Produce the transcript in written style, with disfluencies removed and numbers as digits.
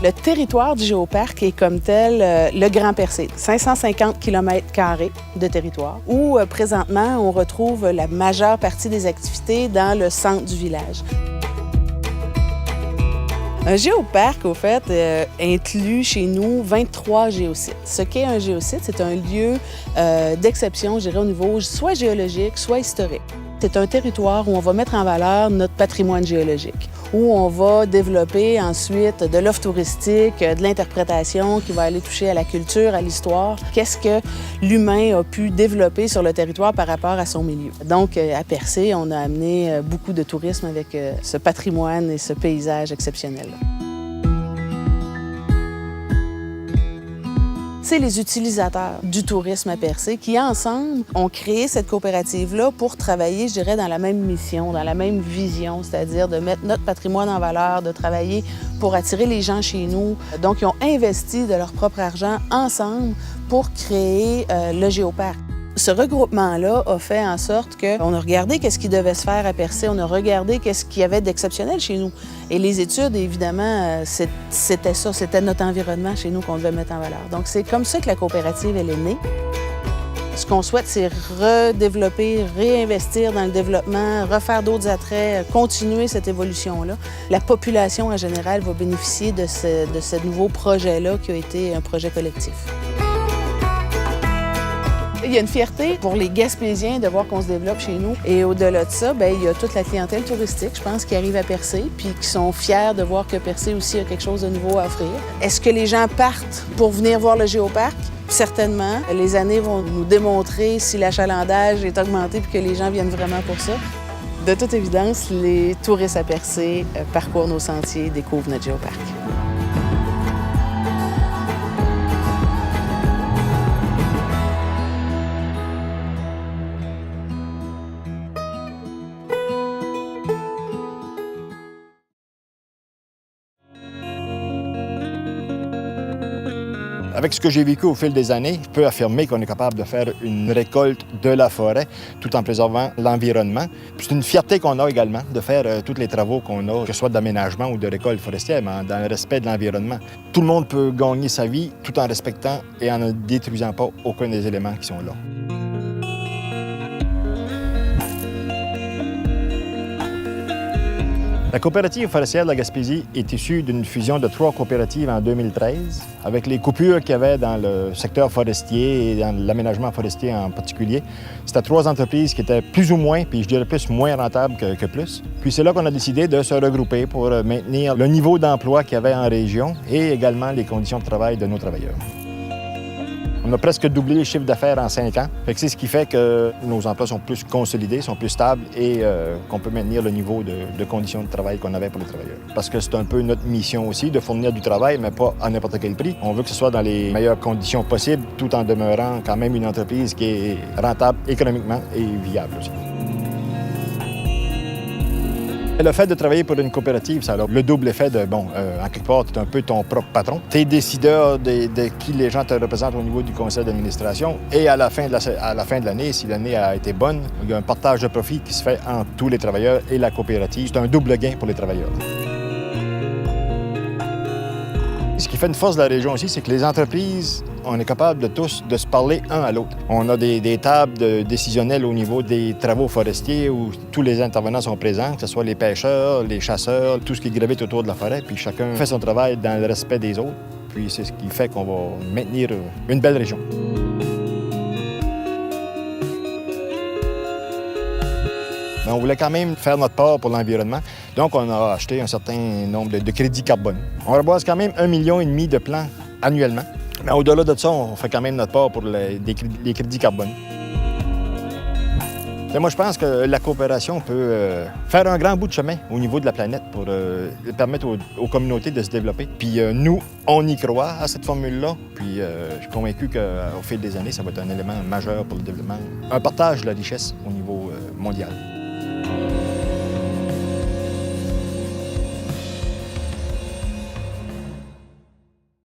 Le territoire du géoparc est comme tel le Grand Percé, 550 km² de territoire, où présentement on retrouve la majeure partie des activités dans le centre du village. Un géoparc, au fait, inclut chez nous 23 géosites. Ce qu'est un géosite, c'est un lieu d'exception, je dirais, au niveau soit géologique, soit historique. C'est un territoire où on va mettre en valeur notre patrimoine géologique, où on va développer ensuite de l'offre touristique, de l'interprétation qui va aller toucher à la culture, à l'histoire. Qu'est-ce que l'humain a pu développer sur le territoire par rapport à son milieu. Donc, à Percé, on a amené beaucoup de tourisme avec ce patrimoine et ce paysage exceptionnel. C'est les utilisateurs du tourisme à Percé qui, ensemble, ont créé cette coopérative-là pour travailler, je dirais, dans la même mission, dans la même vision, c'est-à-dire de mettre notre patrimoine en valeur, de travailler pour attirer les gens chez nous. Donc, ils ont investi de leur propre argent ensemble pour créer le géoparc. Ce regroupement-là a fait en sorte qu'on a regardé qu'est-ce qui devait se faire à Percé, on a regardé qu'est-ce qu'il y avait d'exceptionnel chez nous. Et les études, évidemment, c'était ça, c'était notre environnement chez nous qu'on devait mettre en valeur. Donc, c'est comme ça que la coopérative, elle est née. Ce qu'on souhaite, c'est redévelopper, réinvestir dans le développement, refaire d'autres attraits, continuer cette évolution-là. La population, en général, va bénéficier de ce nouveau projet-là qui a été un projet collectif. Il y a une fierté pour les Gaspésiens de voir qu'on se développe chez nous. Et au-delà de ça, bien, il y a toute la clientèle touristique, je pense, qui arrive à Percé, puis qui sont fiers de voir que Percé aussi a quelque chose de nouveau à offrir. Est-ce que les gens partent pour venir voir le géoparc? Certainement. Les années vont nous démontrer si l'achalandage est augmenté puis que les gens viennent vraiment pour ça. De toute évidence, les touristes à Percé parcourent nos sentiers, découvrent notre géoparc. Avec ce que j'ai vécu au fil des années, je peux affirmer qu'on est capable de faire une récolte de la forêt tout en préservant l'environnement. C'est une fierté qu'on a également de faire tous les travaux qu'on a, que ce soit d'aménagement ou de récolte forestière, mais dans le respect de l'environnement. Tout le monde peut gagner sa vie tout en respectant et en ne détruisant pas aucun des éléments qui sont là. La coopérative forestière de la Gaspésie est issue d'une fusion de 3 coopératives en 2013. Avec les coupures qu'il y avait dans le secteur forestier et dans l'aménagement forestier en particulier, c'était 3 entreprises qui étaient plus ou moins, puis je dirais plus, moins rentables que plus. Puis c'est là qu'on a décidé de se regrouper pour maintenir le niveau d'emploi qu'il y avait en région et également les conditions de travail de nos travailleurs. On a presque doublé le chiffre d'affaires en 5 ans. C'est ce qui fait que nos emplois sont plus consolidés, sont plus stables et qu'on peut maintenir le niveau de conditions de travail qu'on avait pour les travailleurs. Parce que c'est un peu notre mission aussi, de fournir du travail, mais pas à n'importe quel prix. On veut que ce soit dans les meilleures conditions possibles, tout en demeurant quand même une entreprise qui est rentable économiquement et viable aussi. Le fait de travailler pour une coopérative, ça a le double effet de, en quelque part, tu es un peu ton propre patron. Tu es décideur de qui les gens te représentent au niveau du conseil d'administration. Et à la fin de l'année, si l'année a été bonne, il y a un partage de profit qui se fait entre tous les travailleurs et la coopérative. C'est un double gain pour les travailleurs. Ce qui fait une force de la région aussi, c'est que les entreprises, on est capable de tous de se parler un à l'autre. On a des tables décisionnelles au niveau des travaux forestiers où tous les intervenants sont présents, que ce soit les pêcheurs, les chasseurs, tout ce qui gravite autour de la forêt, puis chacun fait son travail dans le respect des autres. Puis c'est ce qui fait qu'on va maintenir une belle région. Mais on voulait quand même faire notre part pour l'environnement. Donc, on a acheté un certain nombre de crédits carbone. On reboise quand même 1,5 million de plants annuellement. Mais au-delà de ça, on fait quand même notre part pour les crédits carbone. Et moi, je pense que la coopération peut faire un grand bout de chemin au niveau de la planète pour permettre aux communautés de se développer. Puis nous, on y croit à cette formule-là. Puis je suis convaincu qu'au fil des années, ça va être un élément majeur pour le développement. Un partage de la richesse au niveau mondial.